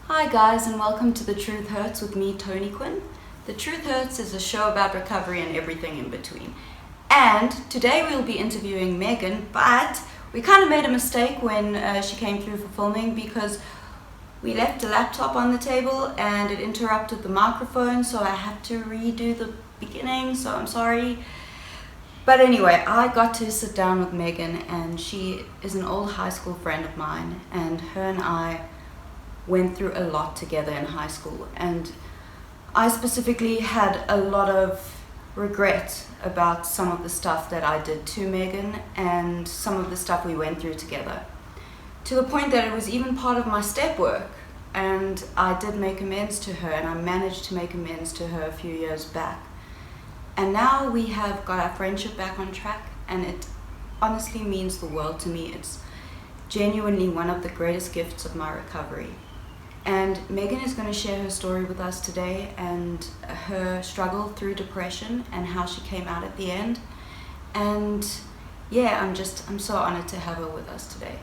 Hi guys, and welcome to The Truth Hurts with me, Tony Quinn. The Truth Hurts is a show about recovery and everything in between. And today we'll be interviewing Megan, but we kind of made a mistake when she came through for filming because we left a laptop on the table and it interrupted the microphone, so I had to redo the beginning, so I'm sorry. But anyway, I got to sit down with Megan, and she is an old high school friend of mine, and her and I went through a lot together in high school, and I specifically had a lot of regret about some of the stuff that I did to Megan and some of the stuff we went through together, to the point that it was even part of my step work. And I did make amends to her, and I managed to make amends to her a few years back, and now we have got our friendship back on track, and it honestly means the world to me. It's genuinely one of the greatest gifts of my recovery. And Megan is going to share her story with us today, and her struggle through depression and how she came out at the end. And yeah, I'm so honored to have her with us today.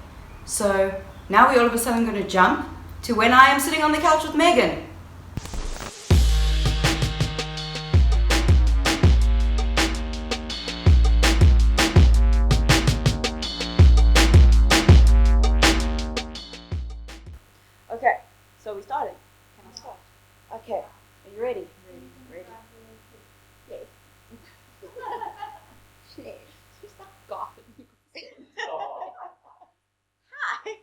So now we all of a sudden going to jump to when I am sitting on the couch with Megan. Okay, so we started. Can I start? Okay, are you ready? Ready. Yes. Yes. She's not gotham. Hi.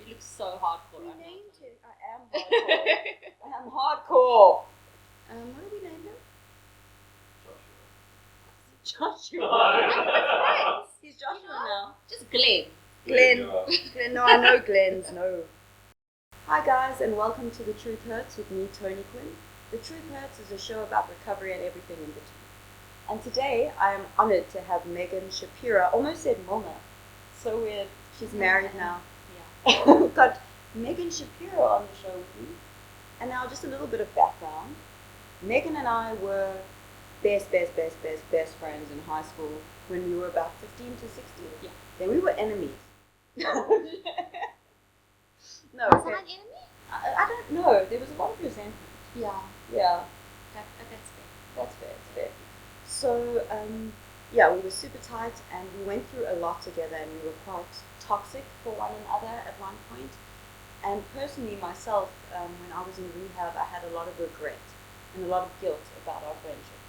You look so hardcore right now. I am hardcore. What do we name him? Joshua. Joshua. He's Joshua now. Just Glenn. Glenn. No, I know Glenn's. No. Hi guys, and welcome to The Truth Hurts with me, Tony Quinn. The Truth Hurts is a show about recovery and everything in between. And today I am honored to have Megan Shapiro. Almost said Milner. So weird. She's married now. Yeah. We've got Megan Shapiro on the show with me. And now just a little bit of background. Megan and I were best friends in high school when we were about 15 to 16. Yeah. Then we were enemies. No. Was I an enemy? I don't know. There was a lot of resentment. Yeah. Yeah. That's fair. That's fair. It's fair. So, yeah, we were super tight, and we went through a lot together, and we were quite toxic for one another at one point. And personally, myself, when I was in rehab, I had a lot of regret and a lot of guilt about our friendship.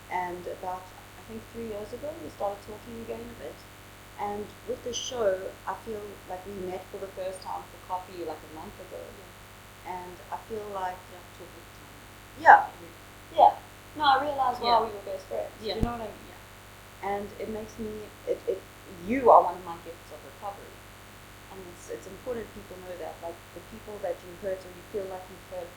And about, I think 3 years ago, we started talking again a bit. And with the show, I feel like we met for the first time for coffee like a month ago. Yeah. And I feel like... Yeah. No, I realized, wow, we were best friends. Yeah. You know what I mean? Yeah. And it makes me... You are one of my gifts of recovery. And it's important people know that. Like, the people that you hurt or you feel like you've hurt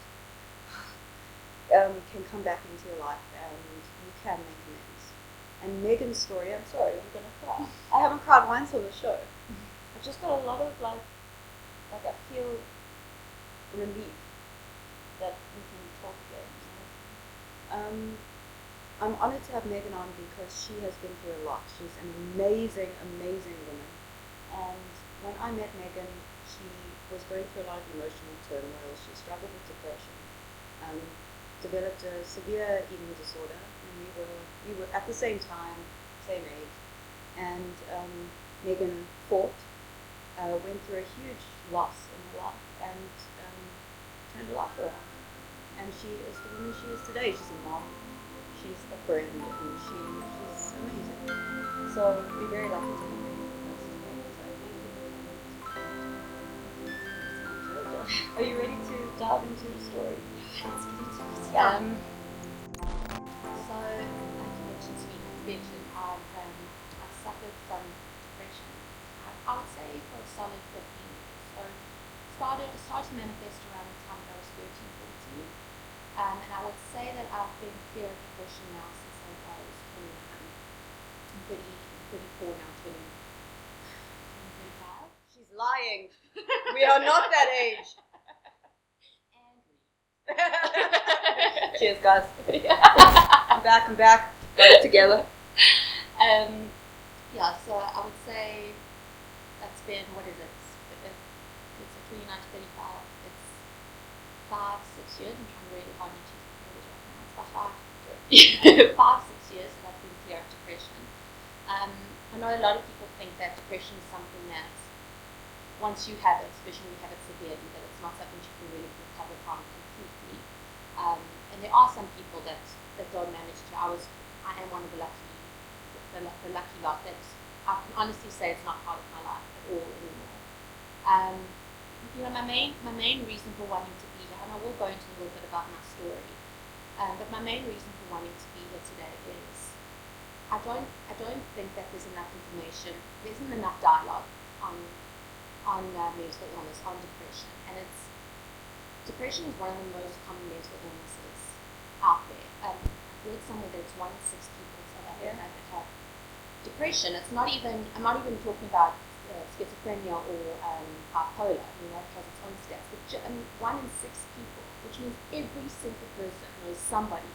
can come back into your life, and you can make amends. And Megan's story, I'm sorry, I'm going to cry. I haven't cried once on the show. I've just got a lot of, like I feel relief that we can talk again. I'm honored to have Megan on because she has been through a lot. She's an amazing woman. And when I met Megan, she was going through a lot of emotional turmoil. She struggled with depression, developed a severe eating disorder, and we were at the same time, same age. And Megan fought, went through a huge loss in her life, and turned a life around. And she is the woman she is today. She's a mom, she's a friend, and she's amazing. So we're very lucky to have Megan with us today. Are you ready to dive into the story? Let's get into it. So, like you mentioned to me, I've suffered from depression. I would say for a solid 15 years. So started to manifest around the time that I was 13, 14. And I would say that I've been feeling depression now since I was 29. I'm 34 now, 35. she's lying. We are not that age. Cheers, guys. I'm back. Got it together. Yeah, so I would say that's been, what is it? It's 29 35, it's 5-6 years. I'm trying really hard not to use the fingers right now. It's about 5-6 years that I've been clear of depression. I know a lot of people think that depression is something that once you have it, especially when you have it severely, that it's not something you can really recover from completely. And there are some people that don't manage to. I am one of the lucky lot that I can honestly say it's not part of my life at all anymore. My main reason for wanting to be here, and I will go into a little bit about my story, but my main reason for wanting to be here today is I don't think that there's enough information. There isn't enough dialogue on mental illness, on depression, and depression is one of the most common mental illnesses out there. I've read somewhere that it's 1 in 6 people in South Africa that have depression. I'm not even talking about schizophrenia or bipolar. That has its own stats. But 1 in 6 people, which means every single person knows somebody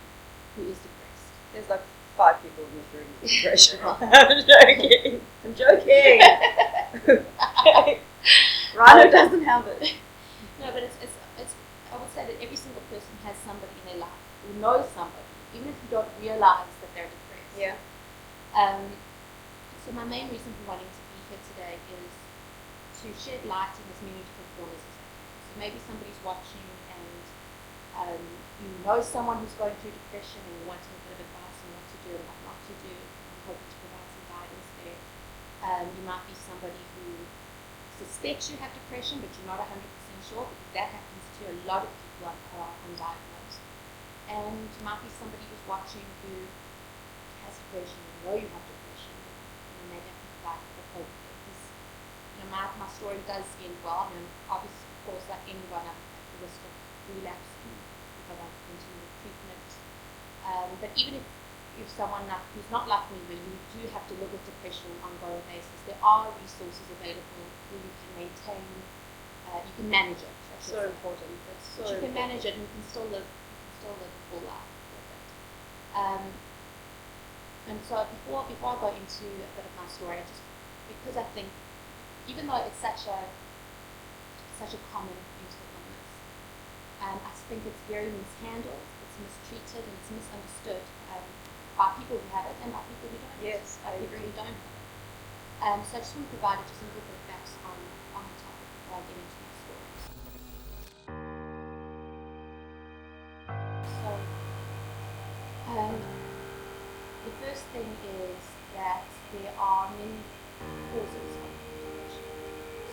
who is depressed. There's like 5 people in this room with depression. I'm joking. Rhino doesn't have it. No, but it's. I would say that every single person has somebody in their life who knows somebody, even if you don't realize that they're depressed. Yeah. So my main reason for wanting to be here today is to shed light in as many different corners as I can. So maybe somebody's watching and you know someone who's going through depression and you want a bit of advice on what to do and what not to do. I'm hoping to provide some guidance there. You might be somebody who suspects you have depression, but you're not 100% sure, because that happens to a lot of people who are undiagnosed. And you might be somebody who's watching who has depression, you know you have depression, and maybe I can provide a bit of hope there. Because my story does end well. Obviously, of course, like anyone, I'm at the risk of relapsing if I don't continue with treatment. But even if someone who's not like me, but you do have to live with depression on an ongoing basis, there are resources available where you can maintain, you can manage it. That's so important. You can manage it and you can still live a full life with it. And so before I go into a bit of my story, because I think, even though it's such a common mental illness, I think it's very mishandled, it's mistreated, and it's misunderstood by people who have it and by people who don't. Yes, by people who don't have it. So I just want to provide just a little bit of facts on the topic before I get into my story. So the first thing is that there are many causes of depression.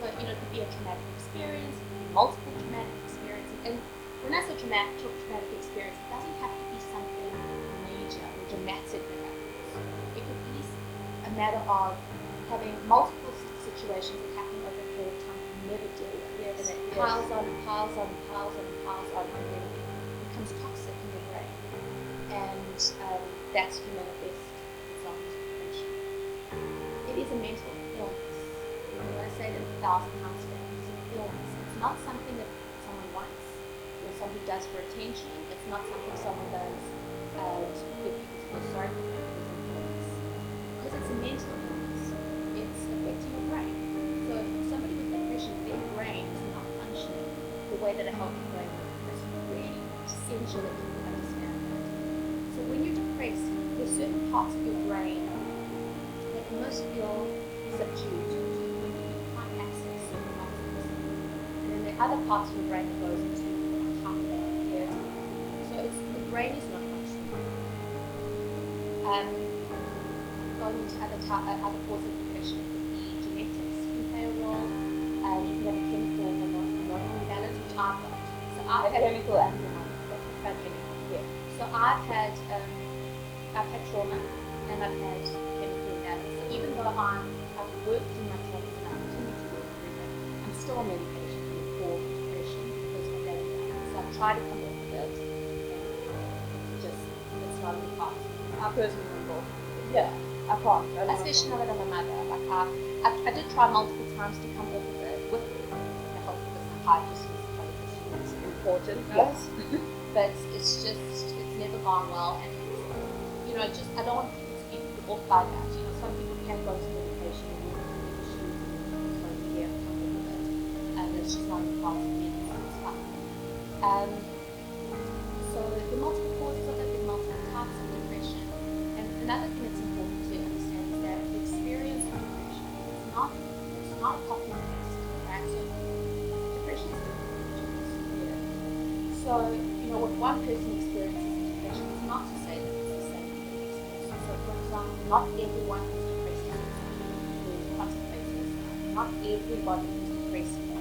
So it could be a traumatic experience, it could be multiple traumatic experiences, and when I say traumatic experience, it doesn't have to be something major or dramatic that happens. It could be a matter of having multiple situations that happen over a period of time you never deal with. Yes. And it piles on and piles on and piles on and piles on, and then it becomes toxic in your brain. And that's to manifest itself as depression. It is a mental illness. When I say that 1,000 times today, it's an illness. It's not something that someone wants or somebody does for attention. It's not something someone does to get people to feel sorry for them. It's an illness. Because it's a mental illness, it's affecting your brain. So if somebody with depression, their brain is not functioning the way that a healthy brain would. It's really essential that people understand that. So when you're depressed, there's certain parts of your brain that must feel subdued to when you can't access certain parts of the brain. And then there are other parts of your brain that goes into hyperactivity. So the brain is not functioning. Going into other causes of depression, it could be genetics can play a role. You can have a chemical hormonal imbalance, which I've got. So I've had chemical and chemical. Yeah. So I've had trauma and I've had chemical imbalance. So even though I've worked through my traumas and I continue to work through them, I'm still on medication for depression because of that imbalance. So I've tried to come off of it, and it's not really fast. I personally involved. Yeah. I can't. Especially now that I'm a mother. Like I did try multiple times to come off of it with the help of a psychiatrist and psychologist. It's important, Yes. But it's never gone well, and I don't want people to be put off by that. Some people can go to medication and get issues and it's going to be able to come off of it, and it's just not the fast So, what one person experiences in depression is not to say that it's the same for the next person. So, for example, not everyone who's depressed is who contemplates suicide. Not everybody who's depressed is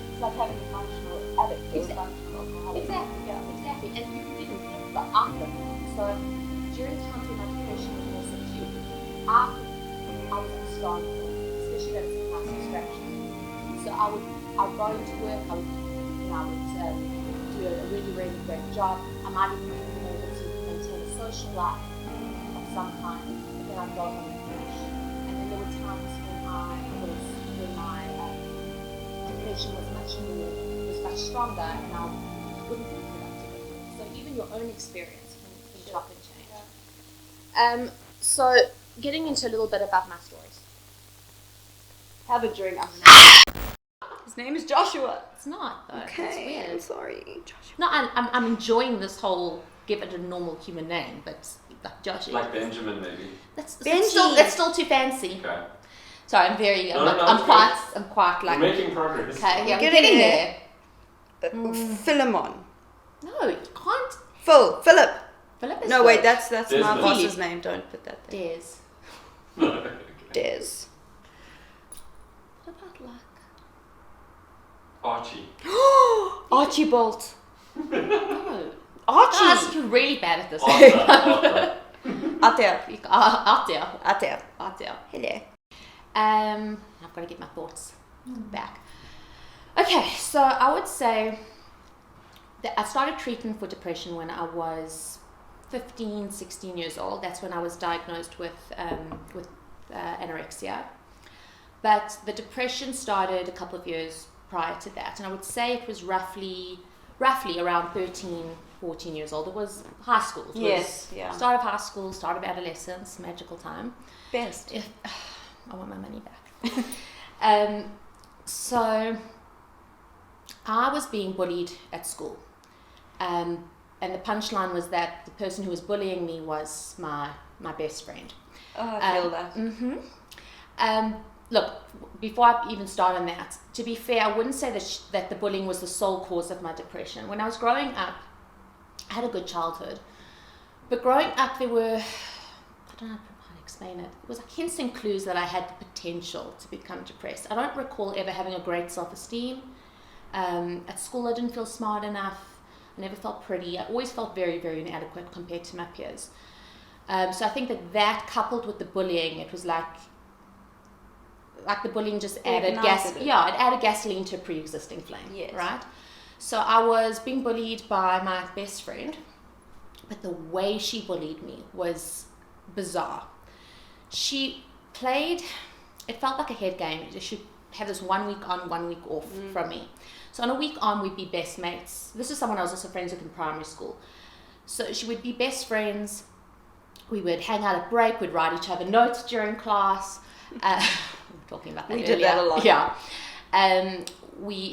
it's like having a functional addict or a functional alcoholic. Exactly, yeah, exactly. And you can even think about outlook. So, during times when my depression was more subdued, I was like starving, especially when it's a class distraction. So I'd go into work, I would do a really, really great job. I might even be able to maintain a social life of some kind, but then I'd go home and finish. And then there were times when my depression was much stronger, and I wouldn't be productive. So even your own experience can chop and change. So getting into a little bit about my stories. Have a drink. His name is Joshua. It's not, though. Okay, It's weird. I'm sorry, Joshua. No, I'm enjoying this whole give it a normal human name, but like Josh. Like Benjamin, maybe. That's Benji. still too fancy. Okay. Sorry, I'm quite like. We're making progress. Okay, yeah, we're Getting getting there. there. Philemon. No, you can't. Philip. Philip is No, wait, that's my Desmond. boss's name. Don't put that there. Des. Okay. Des. What about like Archie. Archibald. no? Archie. Guys, you're really bad at this. Arthur. Out there. Out there. Out there. Hello. I've got to get my thoughts back. Okay, so I would say that I started treatment for depression when I was 15, 16 years old. That's when I was diagnosed with anorexia. But the depression started a couple of years prior to that, and I would say it was roughly around 13, 14 years old. It was high school. It was start of high school, start of adolescence, magical time. Best. I want my money back. So I was being bullied at school. And the punchline was that the person who was bullying me was my best friend. Oh, I feel that. Mm-hmm. Look, before I even start on that, to be fair, I wouldn't say that the bullying was the sole cause of my depression. When I was growing up, I had a good childhood. But growing up, there were, I don't know how to explain it. It was like hints and clues that I had the potential to become depressed. I don't recall ever having a great self-esteem. At school, I didn't feel smart enough. I never felt pretty. I always felt very, very inadequate compared to my peers. So I think that coupled with the bullying, it was like the bullying just added gas. Yeah, it added gasoline to a pre-existing flame. Yes. Right. So I was being bullied by my best friend, but the way she bullied me was bizarre. She played. It felt like a head game. She had this 1 week on, 1 week off from me. So on a week on, we'd be best mates. This is someone I was also friends with in primary school. So she would be best friends. We would hang out at break. We'd write each other notes during class. We were talking about that We earlier. did that a lot. Yeah.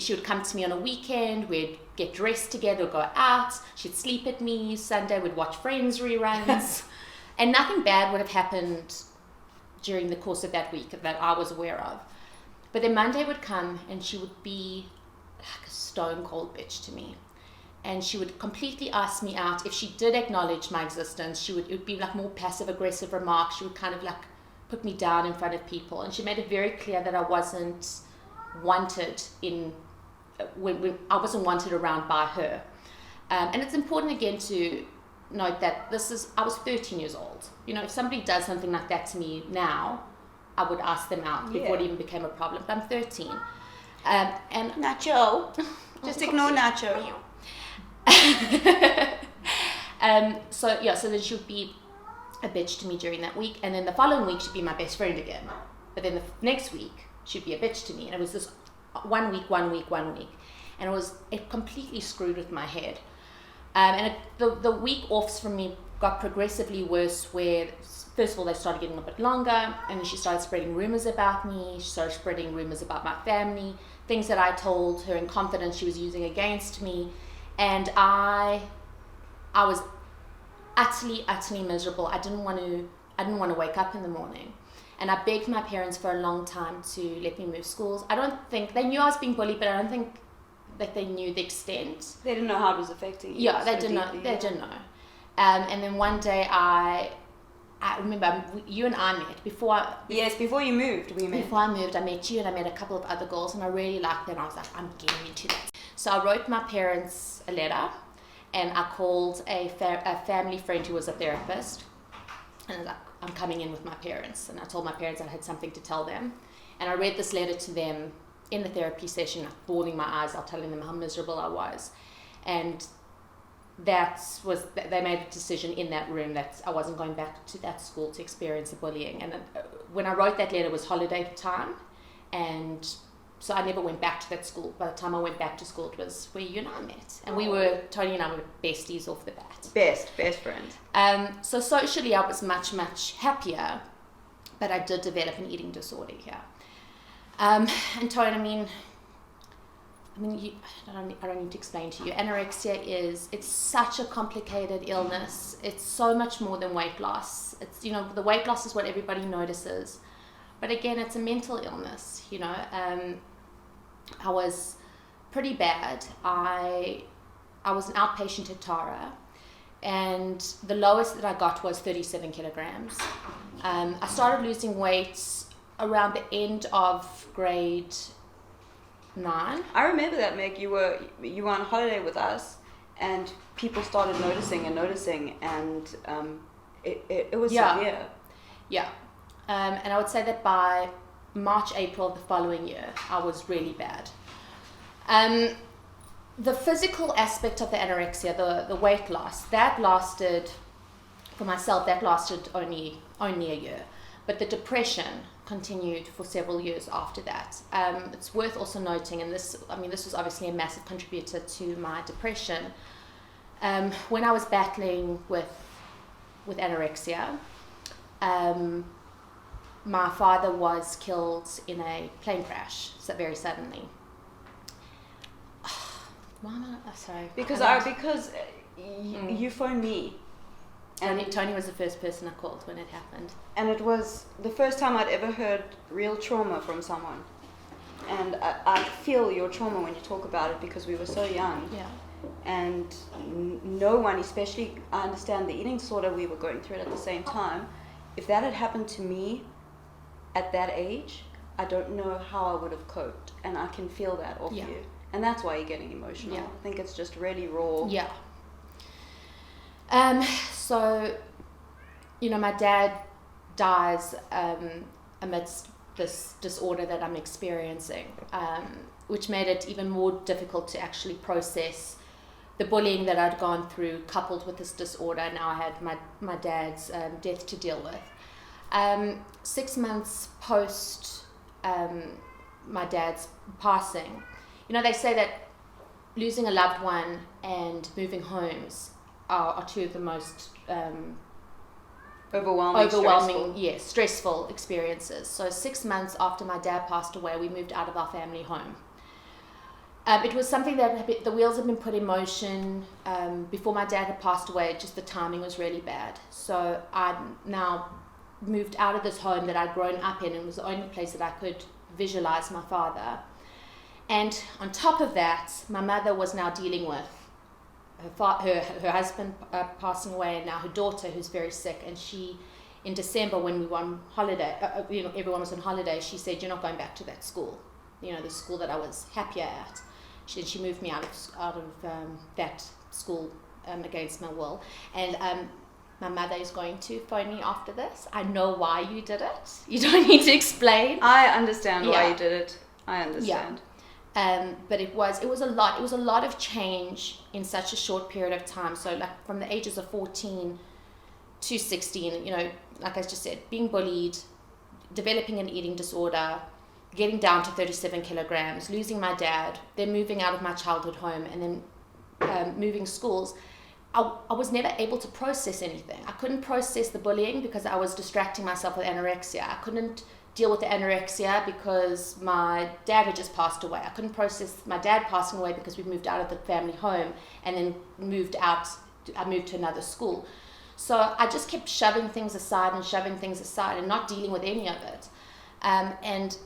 She would come to me on a weekend. We'd get dressed together, go out. She'd sleep at me. Sunday, we'd watch Friends reruns. And nothing bad would have happened during the course of that week that I was aware of. But then Monday would come and she would be like a stone cold bitch to me. And she would completely ask me out. If she did acknowledge my existence, it would be like more passive aggressive remarks. She would kind of like put me down in front of people. And she made it very clear that I wasn't wanted when I wasn't wanted around by her. And it's important again to note that I was 13 years old. If somebody does something like that to me now, I would ask them out before it even became a problem. But I'm 13. And Nacho. Just ignore Nacho. So then she would be a bitch to me during that week, and then the following week she'd be my best friend again. But then the next week she'd be a bitch to me, and it was this 1 week, and it completely screwed with my head. The week offs from me got progressively worse, where first of all they started getting a bit longer, and then she started spreading rumors about me. She started spreading rumors about my family, things that I told her in confidence she was using against me, and I was utterly miserable. I didn't want to wake up in the morning, and I begged my parents for a long time to let me move schools. I don't think they knew I was being bullied, but I don't think they knew the extent. They didn't know how it was affecting you. Yeah, they so didn't know. deeply, They yeah. didn't know. And then one day I remember you and I met before. Yes, before you moved, we met. Before I moved, I met you and I met a couple of other girls, and I really liked them. I was like, I'm getting into that. So I wrote my parents a letter, and I called a family friend who was a therapist, and I was like, I'm coming in with my parents. And I told my parents I had something to tell them, and I read this letter to them in the therapy session, like bawling my eyes out, telling them how miserable I was, and they made a decision in that room that I wasn't going back to that school to experience the bullying. And when I wrote that letter, it was holiday time, and so I never went back to that school. By the time I went back to school, it was where you and I met, and Tony and I were besties off the bat. Best friend. So socially, I was much happier, but I did develop an eating disorder here. And Tony, I don't need to explain to you. Anorexia it's such a complicated illness. It's so much more than weight loss. It's, the weight loss is what everybody notices. But again, it's a mental illness, I was pretty bad. I was an outpatient at Tara, and the lowest that I got was 37 kilograms. I started losing weight around the end of grade 9. I remember that, Meg. You were on holiday with us, and people started noticing, and it was severe. Yeah. And I would say that by March, April of the following year, I was really bad. The physical aspect of the anorexia, the weight loss, that lasted only a year. But the depression continued for several years after that. It's worth also noting, and this was obviously a massive contributor to my depression. When I was battling with anorexia, my father was killed in a plane crash, very suddenly. Why am I sorry? Because you phoned me. Tony was the first person I called when it happened. And it was the first time I'd ever heard real trauma from someone. And I feel your trauma when you talk about it, because we were so young. Yeah. And no one, especially, I understand the eating disorder, we were going through it at the same time. If that had happened to me at that age, I don't know how I would have coped. And I can feel that off you. And that's why you're getting emotional. Yeah. I think it's just really raw. Yeah. So, my dad dies amidst this disorder that I'm experiencing, which made it even more difficult to actually process the bullying that I'd gone through, coupled with this disorder. Now I had my dad's death to deal with. 6 months post my dad's passing, they say that losing a loved one and moving homes are two of the most overwhelming, stressful experiences. So 6 months after my dad passed away, we moved out of our family home. It was something that the wheels had been put in motion before my dad had passed away. Just the timing was really bad. So I now moved out of this home that I'd grown up in, and it was the only place that I could visualize my father. And on top of that, my mother was now dealing with her husband passing away, and now her daughter, who's very sick. And she, in December, when we were on holiday, everyone was on holiday, she said, "You're not going back to that school, the school that I was happier at." She moved me out of that school against my will. And my mother is going to phone me after this. I know why you did it. You don't need to explain. I understand why you did it. I understand. But it was a lot. It was a lot of change in such a short period of time. So like from the ages of 14 to 16, like I just said, being bullied, developing an eating disorder, getting down to 37 kilograms, losing my dad, then moving out of my childhood home, and then moving schools. I was never able to process anything. I couldn't process the bullying because I was distracting myself with anorexia. I couldn't deal with the anorexia because my dad had just passed away. I couldn't process my dad passing away because we moved out of the family home and then I moved to another school. So I just kept shoving things aside and not dealing with any of it. And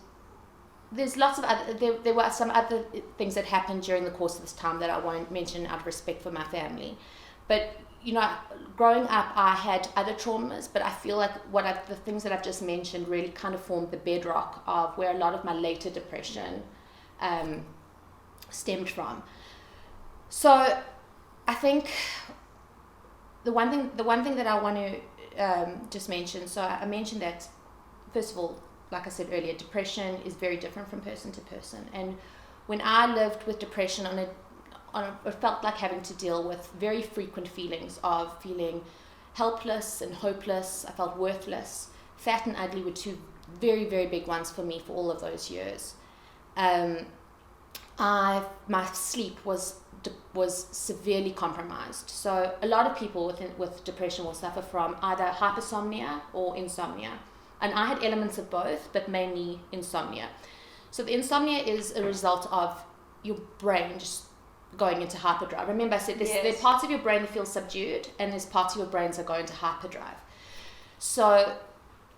there's lots of other, there were some other things that happened during the course of this time that I won't mention out of respect for my family. But, you know, growing up, I had other traumas, but I feel like the things that I've just mentioned really kind of formed the bedrock of where a lot of my later depression stemmed from. So I think the one thing that I want to just mention, so I mentioned that, first of all, like I said earlier, depression is very different from person to person. And when I lived with depression it felt like having to deal with very frequent feelings of feeling helpless and hopeless. I felt worthless. Fat and ugly were two very, very big ones for me for all of those years. My sleep was severely compromised. So a lot of people with depression will suffer from either hypersomnia or insomnia. And I had elements of both, but mainly insomnia. So the insomnia is a result of your brain just going into hyperdrive. Remember I said there's parts of your brain that feel subdued, and there's parts of your brains that go into hyperdrive. So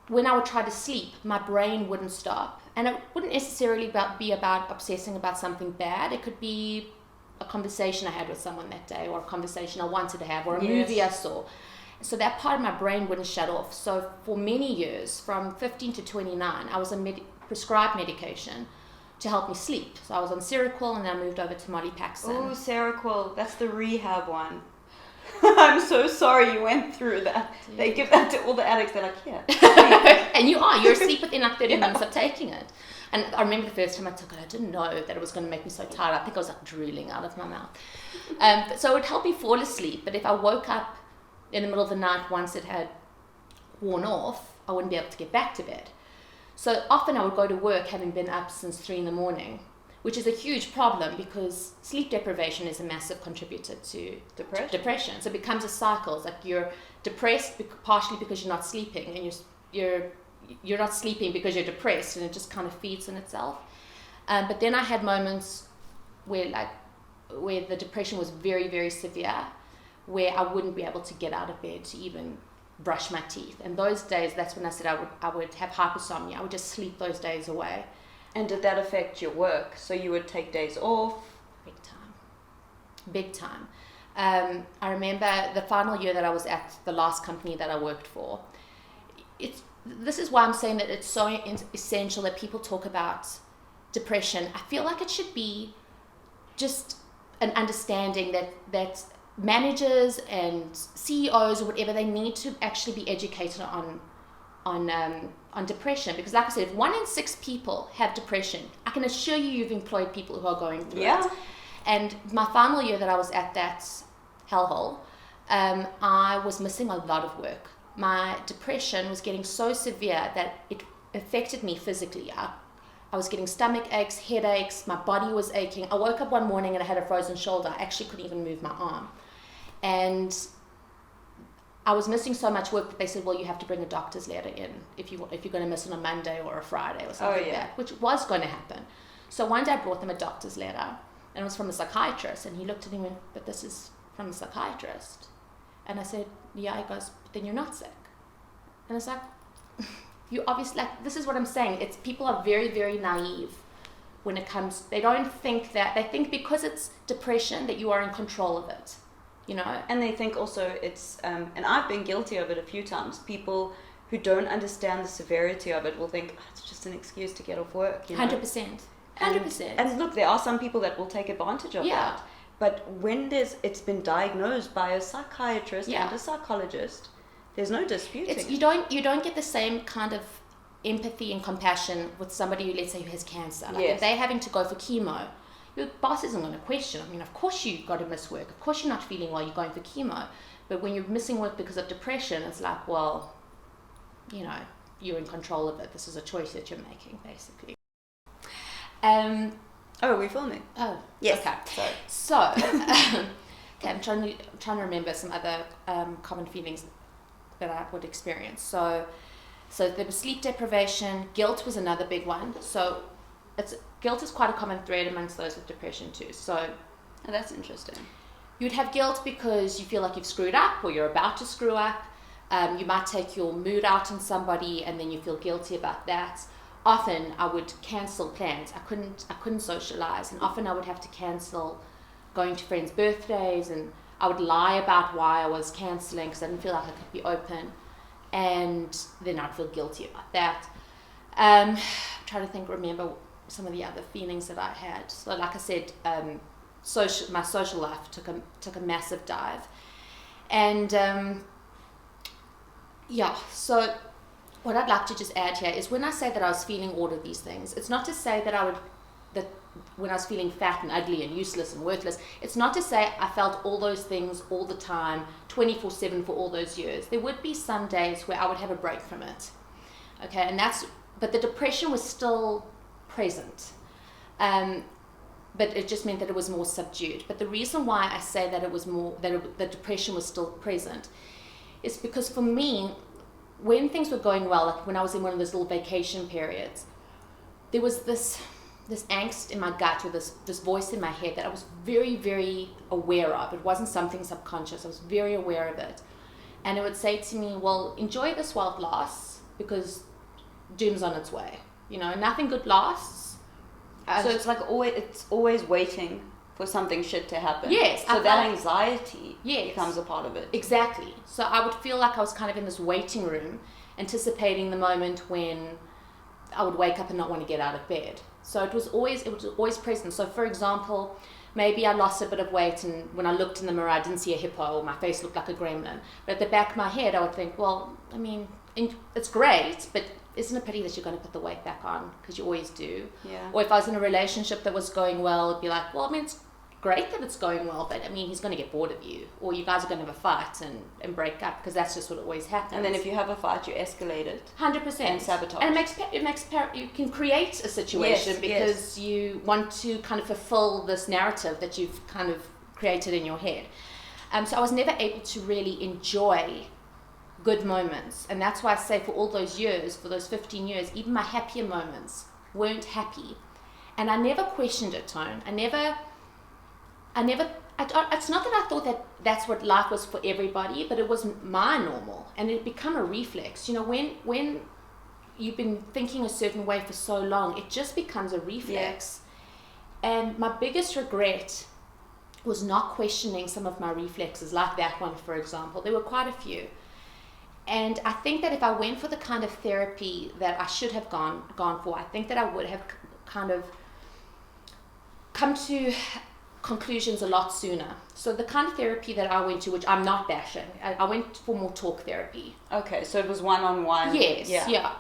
when I would try to sleep, my brain wouldn't stop. And it wouldn't necessarily be about obsessing about something bad. It could be a conversation I had with someone that day, or a conversation I wanted to have, or a movie I saw. So that part of my brain wouldn't shut off. So for many years, from 15 to 29, I was on prescribed medication to help me sleep. So I was on Seroquel, and then I moved over to Mollypaxin. Oh, Seroquel, that's the rehab one. I'm so sorry you went through that. Dude. They give that to all the addicts. They're like, yeah. And you're asleep within like 30 minutes of taking it. And I remember the first time I took it, I didn't know that it was going to make me so tired. I think I was like drooling out of my mouth. So it would help me fall asleep. But if I woke up in the middle of the night, once it had worn off, I wouldn't be able to get back to bed. So often I would go to work having been up since 3 a.m, which is a huge problem because sleep deprivation is a massive contributor to depression. So it becomes a cycle. It's like you're depressed partially because you're not sleeping, and you're not sleeping because you're depressed, and it just kind of feeds on itself. But then I had moments where the depression was very, very severe, where I wouldn't be able to get out of bed to even brush my teeth. And those days, that's when I said I would have hypersomnia. I would just sleep those days away. And did that affect your work? So you would take days off? Big time. I remember the final year that I was at the last company that I worked for. This is why I'm saying that it's so essential that people talk about depression. I feel like it should be just an understanding that managers and CEOs or whatever, they need to actually be educated on depression, because like I said, if 1 in 6 people have depression, I can assure you've employed people who are going through it. And my final year that I was at that hellhole, I was missing a lot of work. My depression was getting so severe that it affected me physically. I was getting stomach aches, headaches, my body was aching. I woke up one morning and I had a frozen shoulder. I actually couldn't even move my arm. And I was missing so much work that they said, well, you have to bring a doctor's letter in if you're going to miss on a Monday or a Friday or something like that, which was going to happen. So one day I brought them a doctor's letter, and it was from a psychiatrist, and he looked at me and went, but this is from a psychiatrist. And I said, yeah. He goes, but then you're not sick. And it's like, you obviously, like, this is what I'm saying. It's people are very, very naive when it comes, they don't think that, they think because it's depression that you are in control of it. You know? And they think also it's, and I've been guilty of it a few times, people who don't understand the severity of it will think, oh, it's just an excuse to get off work. You know? 100%. 100%. And look, there are some people that will take advantage of that. But when it's been diagnosed by a psychiatrist and a psychologist, there's no disputing it. You don't get the same kind of empathy and compassion with somebody who, let's say, who has cancer. Like if they're having to go for chemo, your boss isn't going to question. I mean, of course you got to miss work. Of course you're not feeling well, you're going for chemo. But when you're missing work because of depression, it's like, well, you know, you're in control of it. This is a choice that you're making, basically. Oh, are we filming? Oh, yes. Okay. So, okay, I'm trying to remember some other common feelings that I would experience. So there was sleep deprivation. Guilt was another big one. So guilt is quite a common thread amongst those with depression too. So that's interesting. You'd have guilt because you feel like you've screwed up or you're about to screw up. You might take your mood out on somebody and then you feel guilty about that. often I would cancel plans. I couldn't socialize, and often I would have to cancel going to friends' birthdays, and I would lie about why I was cancelling because I didn't feel like I could be open, and then I'd feel guilty about that. I'm trying to remember some of the other feelings that I had. So like I said, my social life took a massive dive, and so what I'd like to just add here is when I say that I was feeling all of these things, it's not to say that when I was feeling fat and ugly and useless and worthless, it's not to say I felt all those things all the time, 24/7 for all those years. There would be some days where I would have a break from it. Okay, but the depression was still present. But it just meant that it was more subdued. But the reason why I say that the depression was still present is because for me, when things were going well, like when I was in one of those little vacation periods, there was this angst in my gut, or this voice in my head that I was very, very aware of. It wasn't something subconscious. I was very aware of it. And it would say to me, well, enjoy this while it lasts, because doom's on its way. Nothing good lasts. So it's like always waiting for something shit to happen. Yes. So that anxiety becomes a part of it. Exactly. So I would feel like I was kind of in this waiting room, anticipating the moment when I would wake up and not want to get out of bed. So it was always present. So for example, maybe I lost a bit of weight, and when I looked in the mirror, I didn't see a hippo, or my face looked like a gremlin. But at the back of my head, I would think, well, I mean, it's great, but isn't it a pity that you're going to put the weight back on, because you always do? Yeah. Or if I was in a relationship that was going well, it'd be like, well, I mean, it's great that it's going well, but I mean, he's going to get bored of you, or you guys are going to have a fight and break up, because that's just what always happens. And then if you have a fight, you escalate it. 100%. And sabotage. And you can create a situation because you want to kind of fulfill this narrative that you've kind of created in your head. So I was never able to really enjoy good moments, and that's why I say for all those years, for those 15 years, even my happier moments weren't happy, and I never questioned it, Tone. It's not that I thought that that's what life was for everybody, but it was my normal, and it become a reflex. When you've been thinking a certain way for so long, it just becomes a reflex. And my biggest regret was not questioning some of my reflexes, like that one, for example. There were quite a few. And I think that if I went for the kind of therapy that I should have gone for, I think that I would have kind of come to conclusions a lot sooner. So the kind of therapy that I went to, which I'm not bashing, I went for more talk therapy. Okay, so it was one-on-one. Yes, yeah.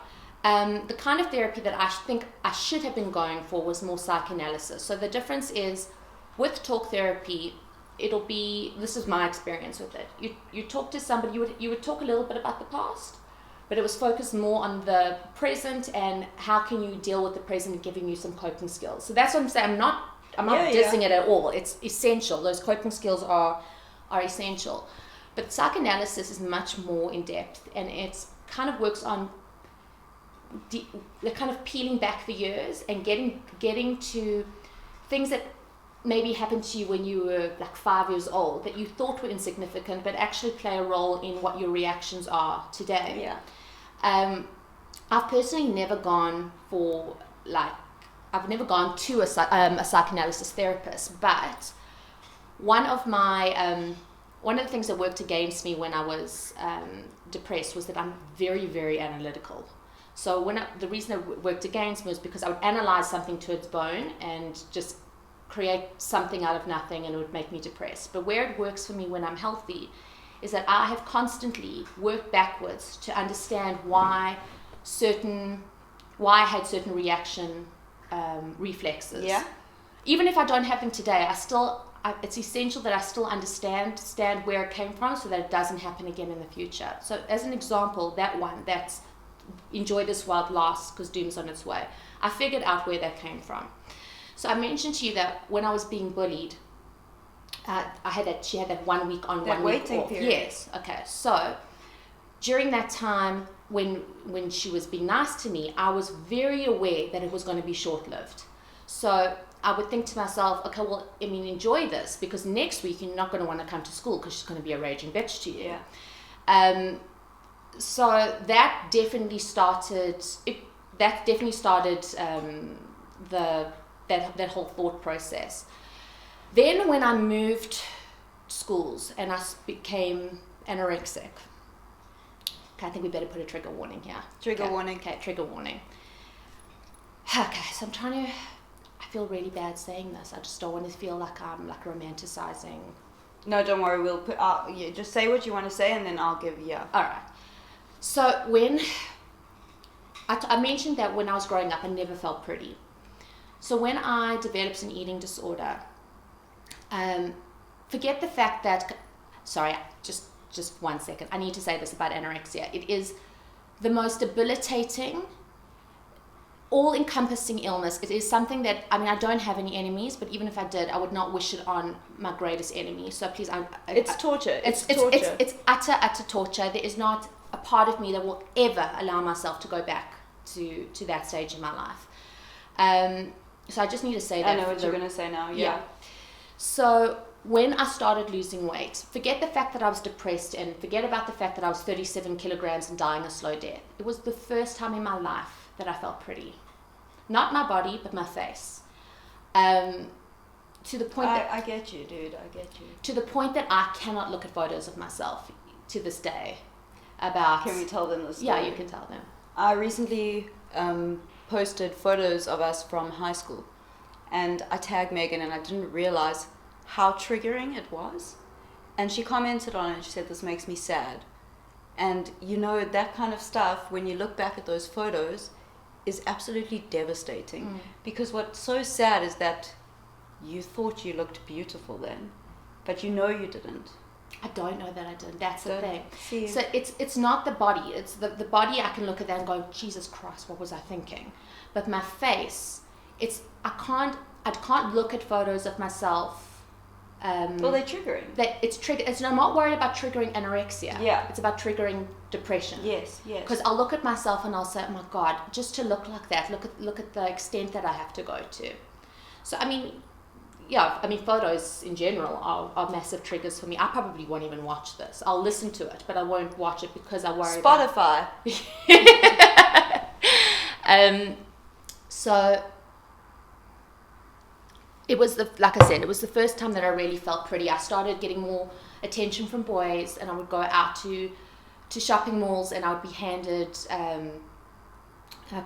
The kind of therapy that I think I should have been going for was more psychoanalysis. So the difference is, with talk therapy, this is my experience with it. You talk to somebody, you would talk a little bit about the past, but it was focused more on the present and how can you deal with the present and giving you some coping skills. So that's what I'm saying. I'm not dissing it at all. It's essential. Those coping skills are essential. But psychoanalysis is much more in depth, and it's kind of works on kind of peeling back the years and getting to things that maybe happened to you when you were like 5 years old that you thought were insignificant, but actually play a role in what your reactions are today. Yeah. I've personally never gone to a psychoanalysis therapist, but one of the things that worked against me when I was depressed was that I'm very, very analytical. So the reason it worked against me was because I would analyze something to its bone and just create something out of nothing, and it would make me depressed. But where it works for me when I'm healthy is that I have constantly worked backwards to understand why I had certain reaction reflexes. Yeah. Even if I don't have them today, it's essential that I still understand where it came from, so that it doesn't happen again in the future. So as an example, that's enjoy this while it lasts, because doom's on its way. I figured out where that came from. So I mentioned to you that when I was being bullied, she had that 1 week on, 1 week off. Period. Yes. Okay. So during that time, when she was being nice to me, I was very aware that it was going to be short-lived. So I would think to myself, okay, well, I mean, enjoy this, because next week you're not going to want to come to school because she's going to be a raging bitch to you. Yeah. So that definitely started. that definitely started that whole thought process. Then when I moved schools and I became anorexic, okay, I think we better put a trigger warning here. Trigger warning. Okay, trigger warning. Okay, so I feel really bad saying this. I just don't want to feel like I'm like romanticizing. No, don't worry. We'll put. Yeah, just say what you want to say, and then I'll give you. All right. So when I mentioned that when I was growing up, I never felt pretty. So when I developed an eating disorder, forget the fact that. Sorry, just 1 second. I need to say this about anorexia. It is the most debilitating, all-encompassing illness. It is something that, I mean, I don't have any enemies, but even if I did, I would not wish it on my greatest enemy. So please, It's torture. It's torture. It's utter torture. There is not a part of me that will ever allow myself to go back to that stage in my life. So I just need to say that. I know what you're going to say now. Yeah. So when I started losing weight, forget the fact that I was depressed and forget about the fact that I was 37 kilograms and dying a slow death. It was the first time in my life that I felt pretty. Not my body, but my face. To the point that I get you, dude. I get you. to the point that I cannot look at photos of myself to this day. Can we tell them this story? Yeah, you can tell them. I recently posted photos of us from high school, and I tagged Megan, and I didn't realize how triggering it was. And she commented on it, and she said, "This makes me sad." And you know, that kind of stuff, when you look back at those photos, is absolutely devastating. Because what's so sad is that you thought you looked beautiful then, but you know you didn't. I don't know that I did. That's the Don't thing. see. So it's not the body. It's the body. I can look at that and go, Jesus Christ, what was I thinking? But my face, I can't look at photos of myself. Well, they're triggering. I'm not worried about triggering anorexia. Yeah. It's about triggering depression. Yes. Because I'll look at myself and I'll say, oh my God, just to look like that, look at the extent that I have to go to. So I mean, photos in general are massive triggers for me. I probably won't even watch this. I'll listen to it, but I won't watch it because I worry Spotify. So it was like I said, it was the first time that I really felt pretty. I started getting more attention from boys, and I would go out to shopping malls, and I would be handed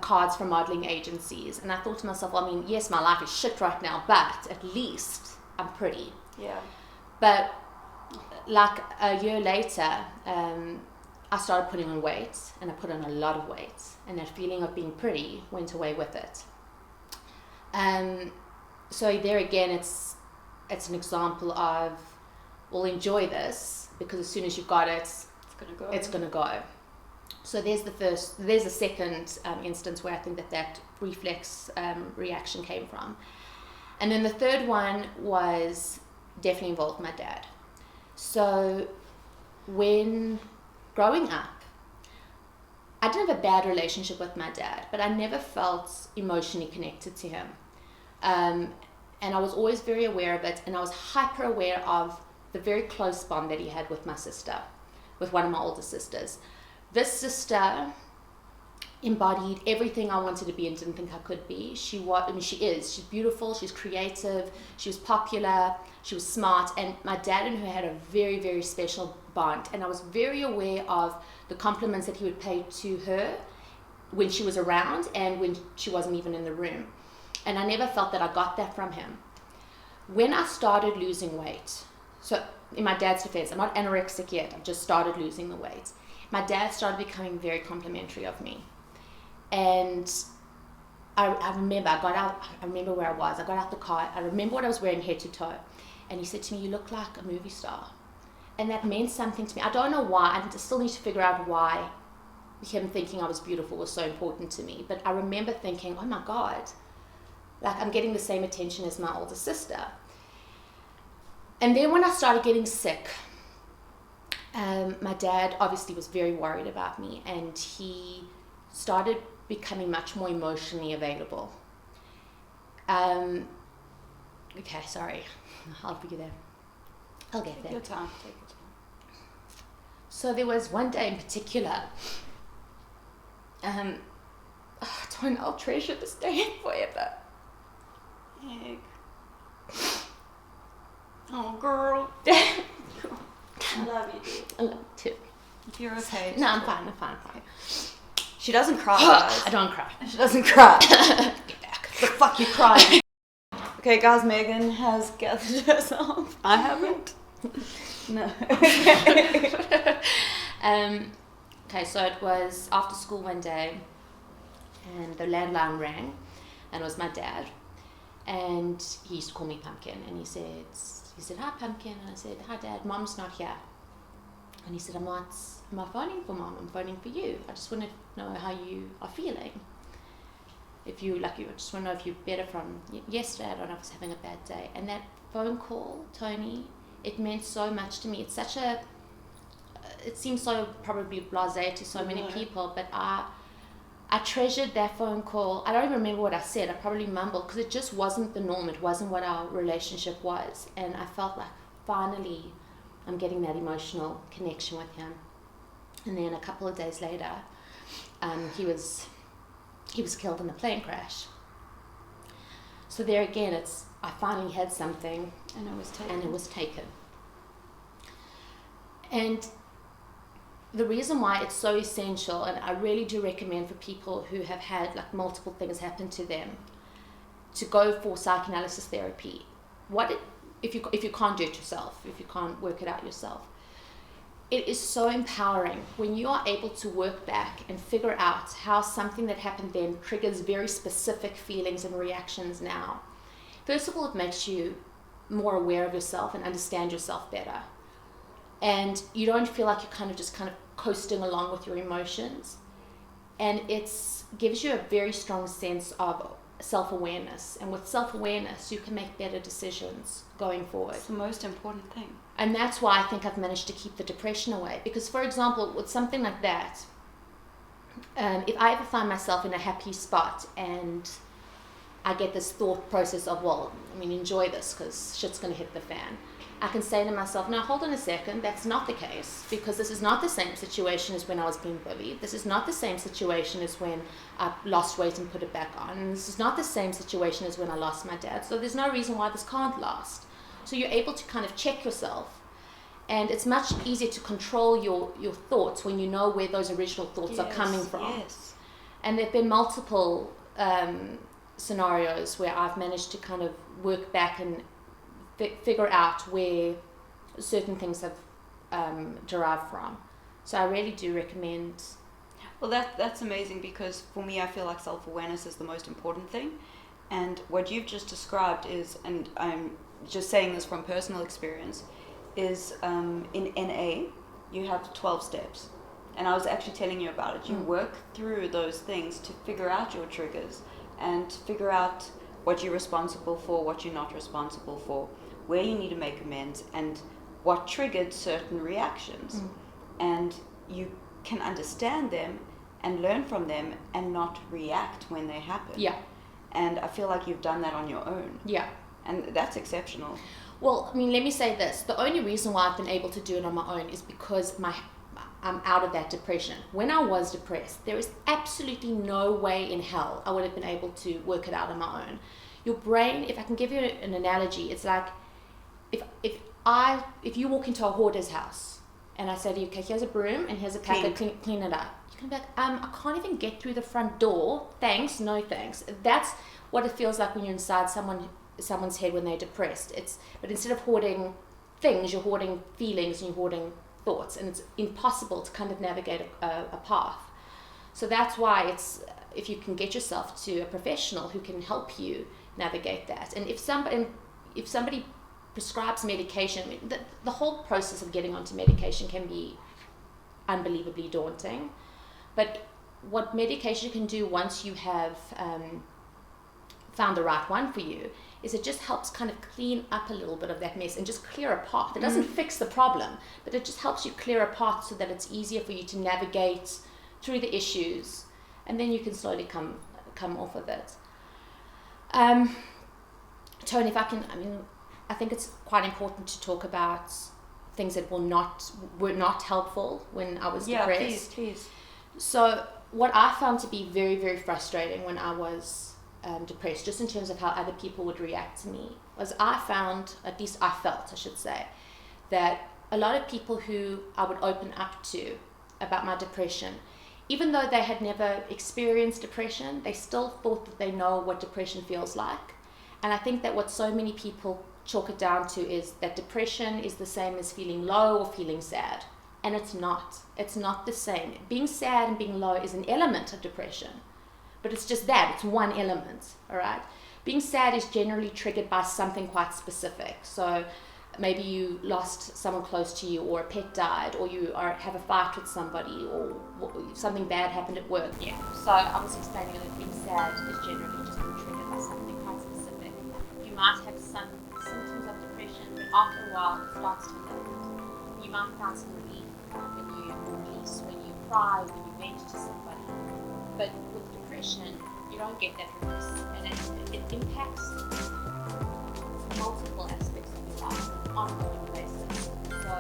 cards from modeling agencies. And I thought to myself, well, I mean, yes, my life is shit right now, but at least I'm pretty. Yeah. But like a year later, I started putting on weight, and I put on a lot of weight, and that feeling of being pretty went away with it. So there again, it's an example of, well, enjoy this, because as soon as you've got it, it's gonna go. So there's the second instance where I think that reflex reaction came from. And then the third one was definitely involved my dad. So when growing up, I didn't have a bad relationship with my dad, but I never felt emotionally connected to him. And I was always very aware of it, and I was hyper aware of the very close bond that he had with my sister, with one of my older sisters. This sister embodied everything I wanted to be and didn't think I could be. She is. She's beautiful, she's creative, she was popular, she was smart, and my dad and her had a very, very special bond. And I was very aware of the compliments that he would pay to her when she was around and when she wasn't even in the room. And I never felt that I got that from him. When I started losing weight, so in my dad's defense, I'm not anorexic yet, I've just started losing the weight. My dad started becoming very complimentary of me. And I remember I remember where I was. I got out the car, I remember what I was wearing head to toe. And he said to me, "You look like a movie star." And that meant something to me. I don't know why, I still need to figure out why him thinking I was beautiful was so important to me. But I remember thinking, oh my God, like I'm getting the same attention as my older sister. And then when I started getting sick, my dad obviously was very worried about me, and he started becoming much more emotionally available. Okay, sorry. I'll be there. I'll get there. Take your time. Take your time. So there was one day in particular, and I'll treasure this day forever. Meg. Oh, girl. I love you, dude. I love you too. If you're okay. No, I'm fine. She doesn't cry, guys. I don't cry. She doesn't cry. Get back. The fuck you crying? Okay, guys, Megan has gathered herself. I haven't. No. Okay, so it was after school one day, and the landline rang, and it was my dad, and he used to call me Pumpkin, and he said, "Hi, Pumpkin," and I said, "Hi, Dad, Mom's not here," and he said, I'm not phoning for Mom, I'm phoning for you. I just want to know how you are feeling. If you I just want to know if you're better from yesterday. I don't know if I was having a bad day." And that phone call, Tony, it meant so much to me. It's such a, it seems so probably blasé to so many people, but I treasured that phone call. I don't even remember what I said. I probably mumbled because it just wasn't the norm. It wasn't what our relationship was. And I felt like finally I'm getting that emotional connection with him. And then a couple of days later, he was killed in a plane crash. So there again, I finally had something, And it was taken. And the reason why it's so essential, and I really do recommend for people who have had multiple things happen to them, to go for psychoanalysis therapy. If you can't do it yourself, if you can't work it out yourself, it is so empowering when you are able to work back and figure out how something that happened then triggers very specific feelings and reactions now. First of all, it makes you more aware of yourself and understand yourself better. And you don't feel like you're kind of coasting along with your emotions. And it gives you a very strong sense of self-awareness. And with self-awareness, you can make better decisions going forward. It's the most important thing. And that's why I think I've managed to keep the depression away. Because, for example, with something like that, if I ever find myself in a happy spot and I get this thought process of, enjoy this because shit's going to hit the fan, I can say to myself, no, hold on a second, that's not the case, because this is not the same situation as when I was being bullied. This is not the same situation as when I lost weight and put it back on. And this is not the same situation as when I lost my dad. So there's no reason why this can't last. So you're able to kind of check yourself. And it's much easier to control your thoughts when you know where those original thoughts are coming from. Yes. And there have been multiple scenarios where I've managed to kind of work back and figure out where certain things have derived from. So I really do recommend. Well, that's amazing, because for me, I feel like self-awareness is the most important thing. And what you've just described is, and I'm just saying this from personal experience, is in NA, you have 12 steps. And I was actually telling you about it. You work through those things to figure out your triggers and figure out what you're responsible for, what you're not responsible for, where you need to make amends, and what triggered certain reactions. And you can understand them and learn from them and not react when they happen. Yeah. And I feel like you've done that on your own. Yeah. And that's exceptional. Well, let me say this. The only reason why I've been able to do it on my own is because I'm out of that depression. When I was depressed, there is absolutely no way in hell I would have been able to work it out on my own. Your brain, if I can give you an analogy, it's like if you walk into a hoarder's house and I say to you, okay, here's a broom and here's a packet, clean it up. You can be like, I can't even get through the front door. Thanks, no thanks. That's what it feels like when you're inside someone's head when they're depressed. But instead of hoarding things, you're hoarding feelings and you're hoarding thoughts, and it's impossible to kind of navigate a path. So that's why if you can get yourself to a professional who can help you navigate that. And if somebody prescribes medication, the whole process of getting onto medication can be unbelievably daunting. But what medication can do once you have found the right one for you is it just helps kind of clean up a little bit of that mess and just clear a path. It doesn't fix the problem, but it just helps you clear a path so that it's easier for you to navigate through the issues, and then you can slowly come off of it. Tony, if I can, I think it's quite important to talk about things that were not helpful when I was depressed. Yeah, please. So what I found to be very, very frustrating when I was depressed, just in terms of how other people would react to me, was I found, at least I felt, I should say, that a lot of people who I would open up to about my depression, even though they had never experienced depression, they still thought that they know what depression feels like. And I think that what so many people chalk it down to is that depression is the same as feeling low or feeling sad. And it's not. It's not the same. Being sad and being low is an element of depression. But it's just that. It's one element, all right? Being sad is generally triggered by something quite specific. So maybe you lost someone close to you, or a pet died, or you have a fight with somebody, or something bad happened at work. Yeah. So I was explaining that being sad is generally just being triggered by something quite specific. You might have some symptoms of depression, but after a while it starts to lift. You might find some relief when you release, when you cry, when you vent to somebody. But with depression, you don't get that release, and it impacts multiple aspects of your life on an ongoing basis. So,